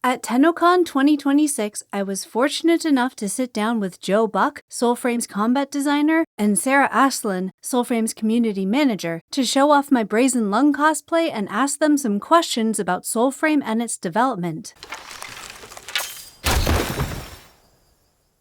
At TennoCon 2026, I was fortunate enough to sit down with Joe Buck, Soulframe's combat designer, and Sarah Asselin, Soulframe's community manager, to show off my Brazen Lung cosplay and ask them some questions about Soulframe and its development.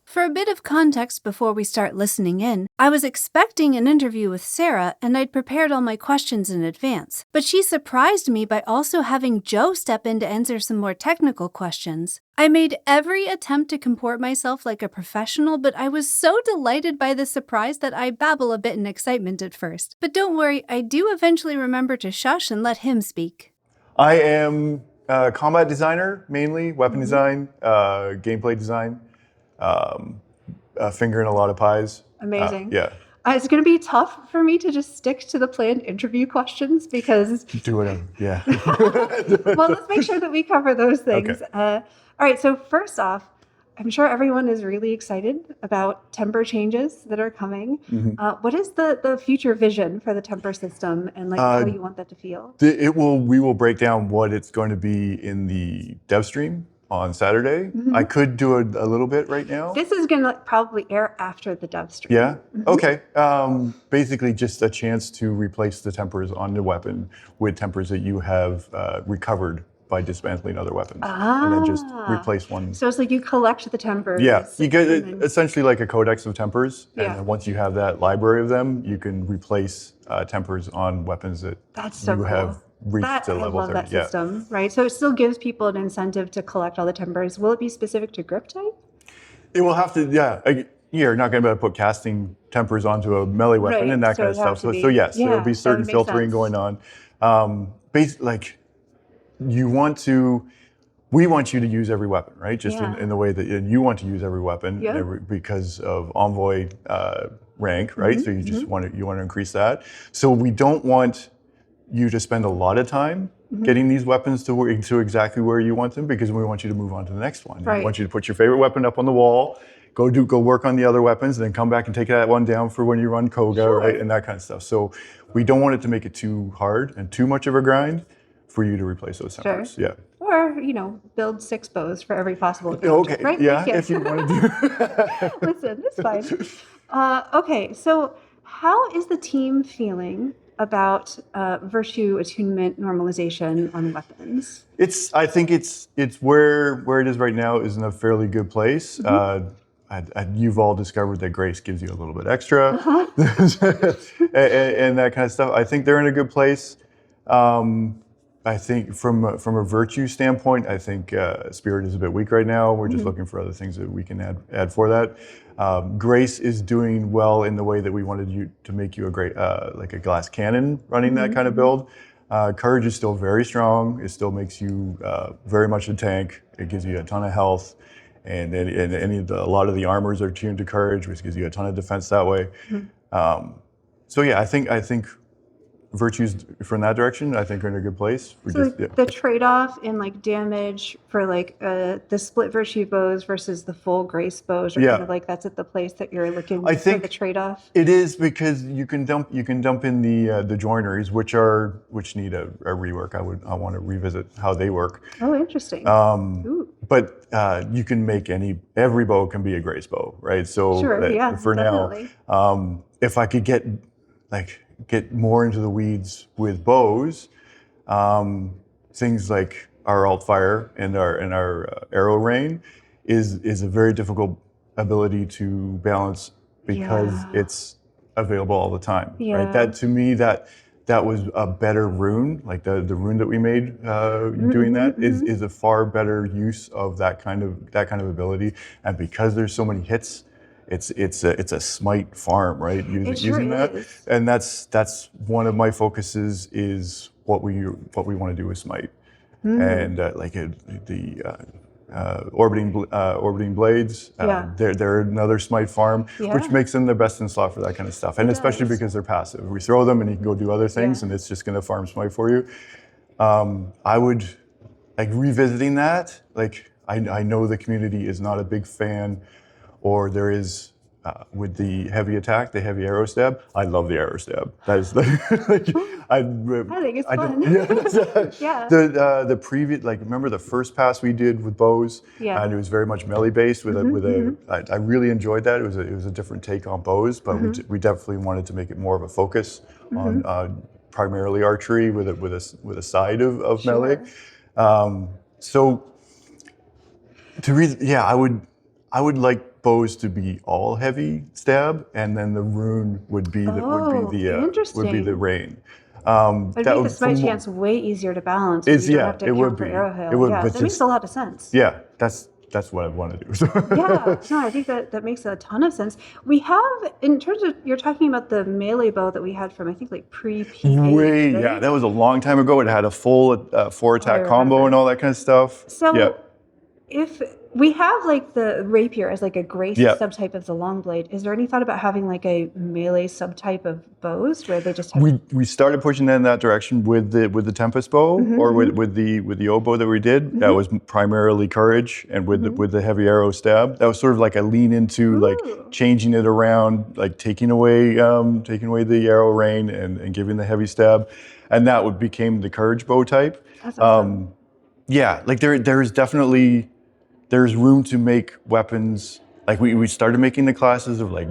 For a bit of context before we start listening in, I was expecting an interview with Sarah and I'd prepared all my questions in advance, but she surprised me by also having Joe step in to answer some more technical questions. I made every attempt to comport myself like a professional, but I was so delighted by the surprise that I babble a bit in excitement at first. But don't worry, I do eventually remember to shush and let him speak. I am a combat designer, mainly, weapon design, gameplay design. A finger in a lot of pies. Amazing. Yeah. It's going to be tough for me to just stick to the planned interview questions because... Do whatever, yeah. Well, let's make sure that we cover those things. Okay. All right, so first off, I'm sure everyone is really excited about temper changes that are coming. What is the future vision for the temper system and how you want that to feel? We will break down what it's going to be in the dev stream on Saturday. I could do a little bit right now. This is going to probably air after the dev stream. Yeah? Okay. Basically just a chance to replace the tempers on the weapon with tempers that you have recovered by dismantling other weapons. And then just replace one. So it's like you collect the tempers. Yeah, you get essentially like a codex of tempers. And then once you have that library of them, you can replace tempers on weapons that you have reached a level 30. I love that system, right? So it still gives people an incentive to collect all the tempers. Will it be specific to grip type? It will have to, you're not going to be able to put casting tempers onto a melee weapon and that kind of stuff. So yes, there will be certain filtering going on. We want you to use every weapon, right? Just in the way that you want to use every weapon because of Envoy rank, right? So you just want to increase that. So we don't want you to spend a lot of time getting these weapons to exactly where you want them, because we want you to move on to the next one. Right. We want you to put your favorite weapon up on the wall, go work on the other weapons, and then come back and take that one down for when you run Koga, right? And that kind of stuff. So we don't want it to make it too hard and too much of a grind for you to replace those tempers. Sure. Yeah. Or, build 6 bows for every possible advantage, Okay. right? Yeah, if you want to do Listen, it's fine. Okay, so how is the team feeling about virtue attunement normalization on weapons? I think it's where it is right now is in a fairly good place. You've all discovered that grace gives you a little bit extra, and that kind of stuff. I think they're in a good place. I think from a virtue standpoint, I think spirit is a bit weak right now. We're just looking for other things that we can add for that. Grace is doing well in the way that we wanted you to make you a great, like a glass cannon running that kind of build. Courage is still very strong. It still makes you very much a tank. It gives you a ton of health. And a lot of the armors are tuned to courage, which gives you a ton of defense that way. So yeah, I think virtues from that direction, I think, are in a good place. The trade-off in damage for the split virtue bows versus the full grace bows, or kind of that's at the place that you're looking for the trade-off. It is, because you can dump in the joineries, which need a rework. I want to revisit how they work. Oh, interesting. But you can make every bow can be a grace bow, right? So for definitely. now, if I could get more into the weeds with bows, things like our alt fire and our arrow rain is a very difficult ability to balance because it's available all the time. Right? That, to me, that was a better rune. Like the rune that we made doing that is a far better use of that kind of ability. And because there's so many hits, it's a smite farm, right? Using that, and that's one of my focuses is what we want to do with smite, and the orbiting blades. They're another smite farm, which makes them the best in slot for that kind of stuff, and especially because they're passive. We throw them, and you can go do other things, and it's just going to farm smite for you. I would revisiting that. I know the community is not a big fan. Or there is with the heavy attack, the heavy arrow stab. I love the arrow stab. That is like, I think it's fun. yeah, that's, Yeah. the previous, like, remember the first pass we did with bows, Yeah. and it was very much melee based with I really enjoyed that. It was a different take on bows, but we definitely wanted to make it more of a focus on primarily archery with a side of melee. So I would like bows to be all heavy stab, and then the rune would be the Interesting. rain. It'd make the smite chance way easier to balance. You don't have to it would count for be. arrow hail. It would, Yeah, but that makes a lot of sense. Yeah, that's what I want to do. Yeah, no, I think that makes a ton of sense. We have, in terms of, you're talking about the melee bow that we had from, I think, like pre-P8, right? Yeah, that was a long time ago. It had a full 4-attack combo and all that kind of stuff. So if we have like the rapier as like a grace subtype of the long blade, is there any thought about having like a melee subtype of bows where they just have... We started pushing that in that direction with the Tempest bow, or with the oboe that we did. That was primarily courage, and with the heavy arrow stab, that was sort of like a lean into like changing it around, like taking away the arrow rain and giving the heavy stab, and that became the courage bow type. That's awesome. Yeah, like there's definitely room to make weapons. Like we started making the classes of like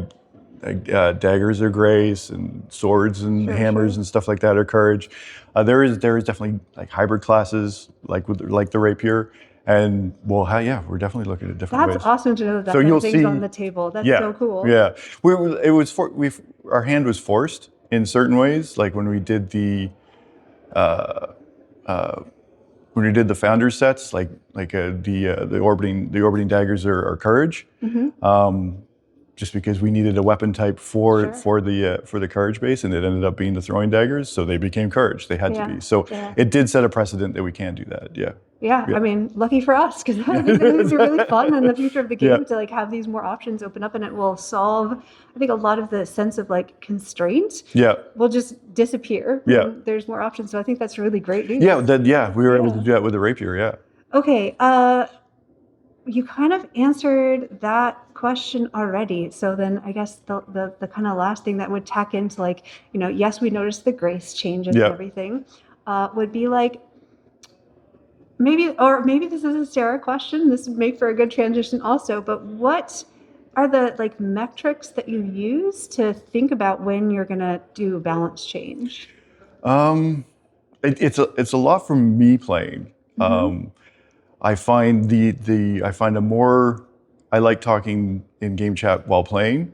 daggers are grace, and swords and hammers and stuff like that are courage. There is definitely like hybrid classes like with like the rapier, and we're definitely looking at different ways. That's awesome to know that So you'll things see on the table. That's so cool. Yeah, our hand was forced in certain ways, like when we did the founders sets, like the orbiting daggers are courage, just because we needed a weapon type for the courage base, and it ended up being the throwing daggers, so they became courage. They had to be. So it did set a precedent that we can do that. Yeah. I mean, lucky for us, because I think it would be really fun in the future of the game to like have these more options open up, and it will solve, I think, a lot of the sense of like constraint will just disappear when there's more options. So I think that's really great news. We were able to do that with the rapier. Okay, you kind of answered that question already. So then I guess the kind of last thing that would tack into like, yes, we noticed the grace changes and everything, would be like, maybe this is a Sarah question. This would make for a good transition also, but what are the like metrics that you use to think about when you're going to do a balance change? It's a lot from me playing. I find I like talking in game chat while playing.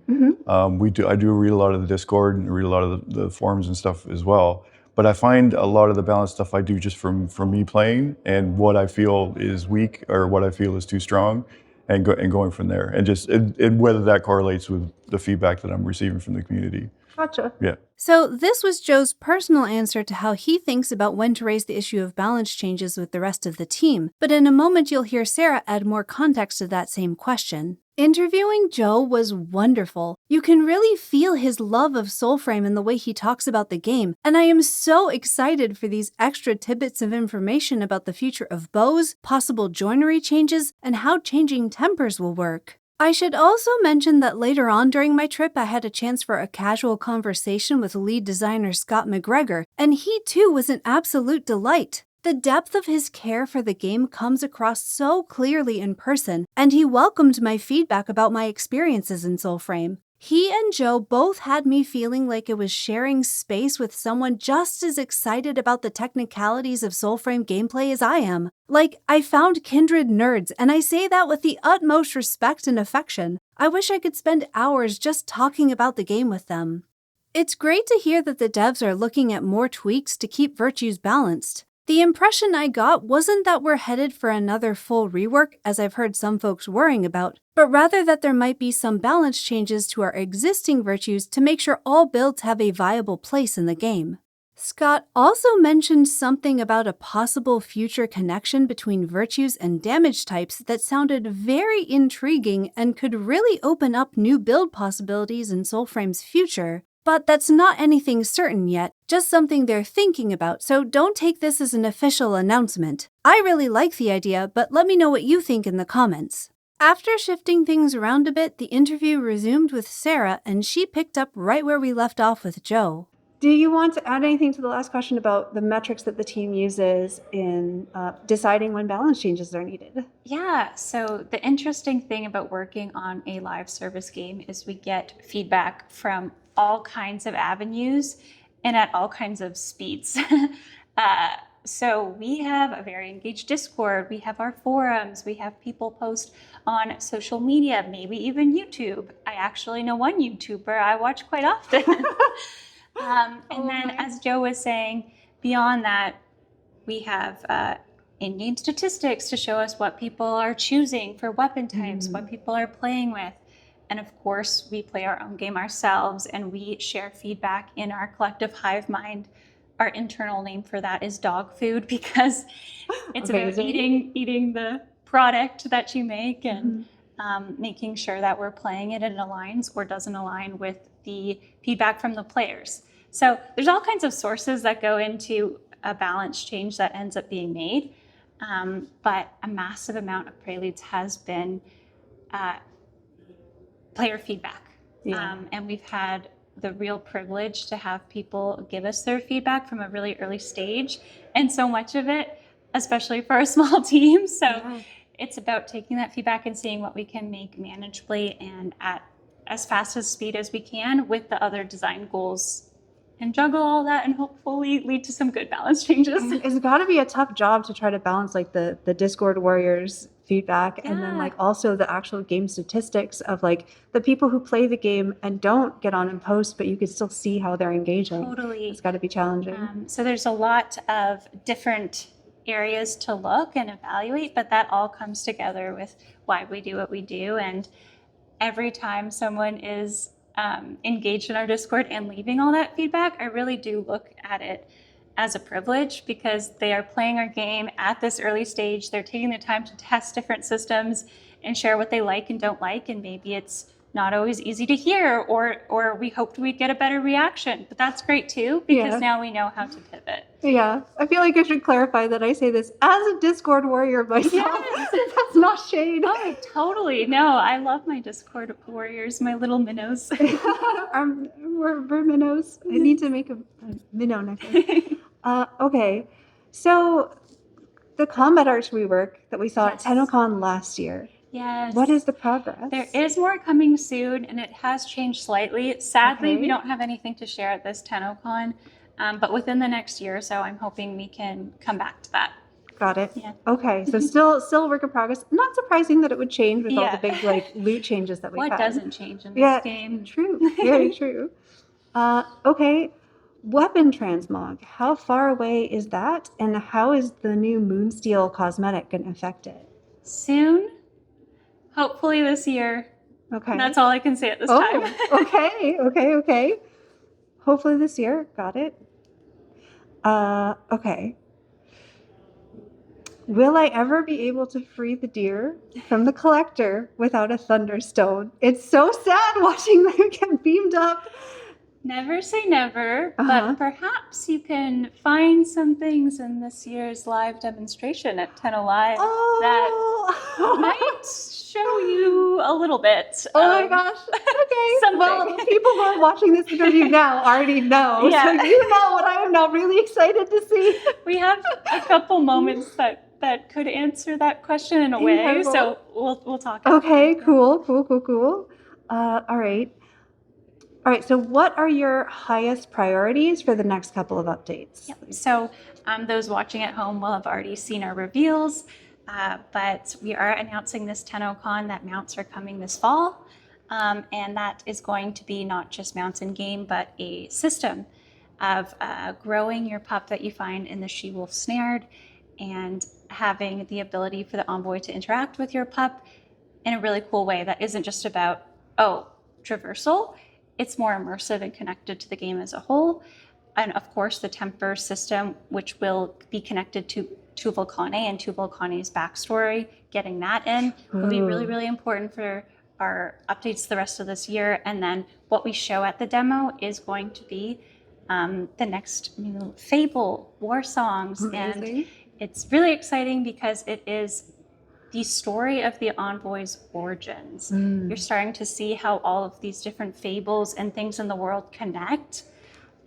I do read a lot of the Discord and read a lot of the forums and stuff as well. But I find a lot of the balance stuff I do just from me playing, and what I feel is weak or what I feel is too strong, and going from there, and whether that correlates with the feedback that I'm receiving from the community. Gotcha. Yeah. So this was Joe's personal answer to how he thinks about when to raise the issue of balance changes with the rest of the team. But in a moment, you'll hear Sarah add more context to that same question. Interviewing Joe was wonderful. You can really feel his love of Soulframe in the way he talks about the game, and I am so excited for these extra tidbits of information about the future of bows, possible joinery changes, and how changing tempers will work. I should also mention that later on during my trip, I had a chance for a casual conversation with lead designer Scott McGregor, and he too was an absolute delight. The depth of his care for the game comes across so clearly in person, and he welcomed my feedback about my experiences in Soulframe. He and Joe both had me feeling like it was sharing space with someone just as excited about the technicalities of Soulframe gameplay as I am. Like, I found kindred nerds, and I say that with the utmost respect and affection. I wish I could spend hours just talking about the game with them. It's great to hear that the devs are looking at more tweaks to keep virtues balanced. The impression I got wasn't that we're headed for another full rework, as I've heard some folks worrying about, but rather that there might be some balance changes to our existing virtues to make sure all builds have a viable place in the game. Scott also mentioned something about a possible future connection between virtues and damage types that sounded very intriguing and could really open up new build possibilities in Soulframe's future. But that's not anything certain yet, just something they're thinking about, so don't take this as an official announcement. I really like the idea, but let me know what you think in the comments. After shifting things around a bit, the interview resumed with Sarah, and she picked up right where we left off with Joe. Do you want to add anything to the last question about the metrics that the team uses in deciding when balance changes are needed? Yeah, so the interesting thing about working on a live service game is we get feedback from all kinds of avenues and at all kinds of speeds. So we have a very engaged Discord, we have our forums, we have people post on social media, maybe even YouTube. I actually know one YouTuber I watch quite often. And then, as Joe was saying, beyond that, we have in-game statistics to show us what people are choosing for weapon types, what people are playing with. And of course, we play our own game ourselves and we share feedback in our collective hive mind. Our internal name for that is dog food, because it's about eating the product that you make and making sure that we're playing it and it aligns or doesn't align with the feedback from the players. So there's all kinds of sources that go into a balance change that ends up being made. But a massive amount of Preludes has been player feedback. And we've had the real privilege to have people give us their feedback from a really early stage. And so much of it, especially for a small team. So it's about taking that feedback and seeing what we can make manageably and at as fast as speed as we can with the other design goals, and juggle all that and hopefully lead to some good balance changes. It's got to be a tough job to try to balance like the Discord warriors feedback and then like also the actual game statistics of like the people who play the game and don't get on and post, but you can still see how they're engaging. Totally. It's got to be challenging. So there's a lot of different areas to look and evaluate, but that all comes together with why we do what we do. And every time someone is engaged in our Discord and leaving all that feedback, I really do look at it as a privilege, because they are playing our game at this early stage. They're taking the time to test different systems and share what they like and don't like. And maybe it's not always easy to hear, or we hoped we'd get a better reaction, but that's great too, because now we know how to pivot. Yeah, I feel like I should clarify that I say this as a Discord warrior myself. Yes. That's not shade. Oh, totally. No, I love my Discord warriors, my little minnows. We're minnows. I need to make a minnow necklace. Okay, so the combat arts rework that we saw at TennoCon last year. Yes. What is the progress? There is more coming soon, and it has changed slightly. Sadly, we don't have anything to share at this TennoCon, but within the next year or so, I'm hoping we can come back to that. Got it. Yeah. Okay, so still work in progress. Not surprising that it would change with all the big like loot changes that we've had. What doesn't change in this game? True. Very true. Okay. Weapon transmog. How far away is that, and how is the new Moonsteel cosmetic going to affect it? Soon. Hopefully this year. Okay. That's all I can say at this time. Okay. Hopefully this year. Got it. Okay. Will I ever be able to free the deer from the collector without a thunderstone? It's so sad watching them get beamed up. Never say never, but perhaps you can find some things in this year's live demonstration at TennoLive that might show you a little bit. Oh my gosh. Okay. Something. Well, people who are watching this interview now already know. Yeah. So you know what I am now really excited to see. We have a couple moments that could answer that question in a way. So we'll talk about Okay, that. cool. All right, so what are your highest priorities for the next couple of updates? Yep. So those watching at home will have already seen our reveals, but we are announcing this TennoCon that mounts are coming this fall, and that is going to be not just mounts in game, but a system of growing your pup that you find in the she-wolf snared, and having the ability for the envoy to interact with your pup in a really cool way that isn't just about, traversal. It's more immersive and connected to the game as a whole. And of course, the temper system, which will be connected to Tuval and Tuval backstory, getting that in will be really, really important for our updates the rest of this year. And then what we show at the demo is going to be the next new Fable War Songs. Amazing. And it's really exciting because it is the story of the Envoy's origins. Mm. You're starting to see how all of these different fables and things in the world connect.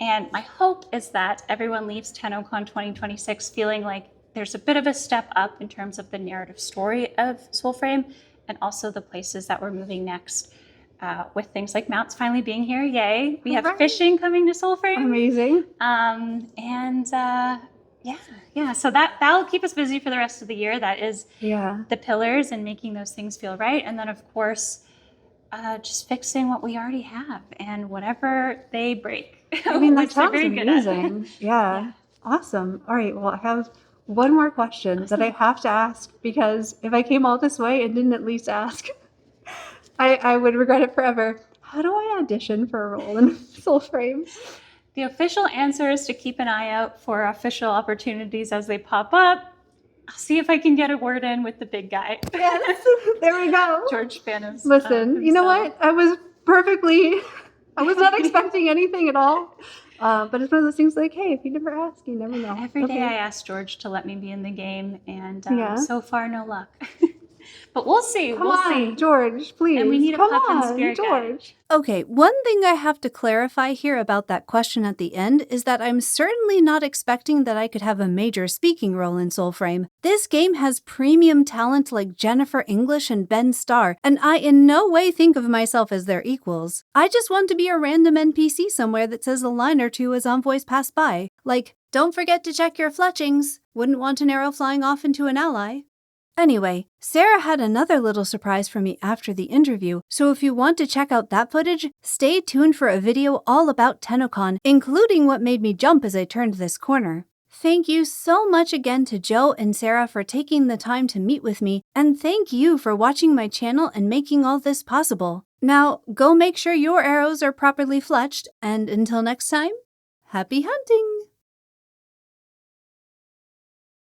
And my hope is that everyone leaves TennoCon 2026 feeling like there's a bit of a step up in terms of the narrative story of Soulframe, and also the places that we're moving next, with things like Mounts finally being here. Yay. We have Right. fishing coming to Soulframe. Amazing. Yeah. So that'll keep us busy for the rest of the year. That is Yeah. the pillars and making those things feel right. And then, of course, just fixing what we already have and whatever they break. I mean, that which they're sounds very good at. amazing. Yeah. Awesome. All right. Well, I have one more question that I have to ask, because if I came all this way and didn't at least ask, I would regret it forever. How do I audition for a role in Soulframe? The official answer is to keep an eye out for official opportunities as they pop up. I'll see if I can get a word in with the big guy. Yes. There we go. George Spanos. Listen, you know what? I was not expecting anything at all. But it's one of those things like, hey, if you never ask, you never know. Every day I ask George to let me be in the game, and Yeah. so far, no luck. But we'll see. Come we'll on, see. George, please. And we need a Come puff and on, spirit guy. George. Okay, one thing I have to clarify here about that question at the end is that I'm certainly not expecting that I could have a major speaking role in Soulframe. This game has premium talent like Jennifer English and Ben Starr, and I in no way think of myself as their equals. I just want to be a random NPC somewhere that says a line or two as envoys pass by, like, "Don't forget to check your fletchings. Wouldn't want an arrow flying off into an ally." Anyway, Sarah had another little surprise for me after the interview, so if you want to check out that footage, stay tuned for a video all about TennoCon, including what made me jump as I turned this corner. Thank you so much again to Joe and Sarah for taking the time to meet with me, and thank you for watching my channel and making all this possible. Now, go make sure your arrows are properly fletched, and until next time, happy hunting!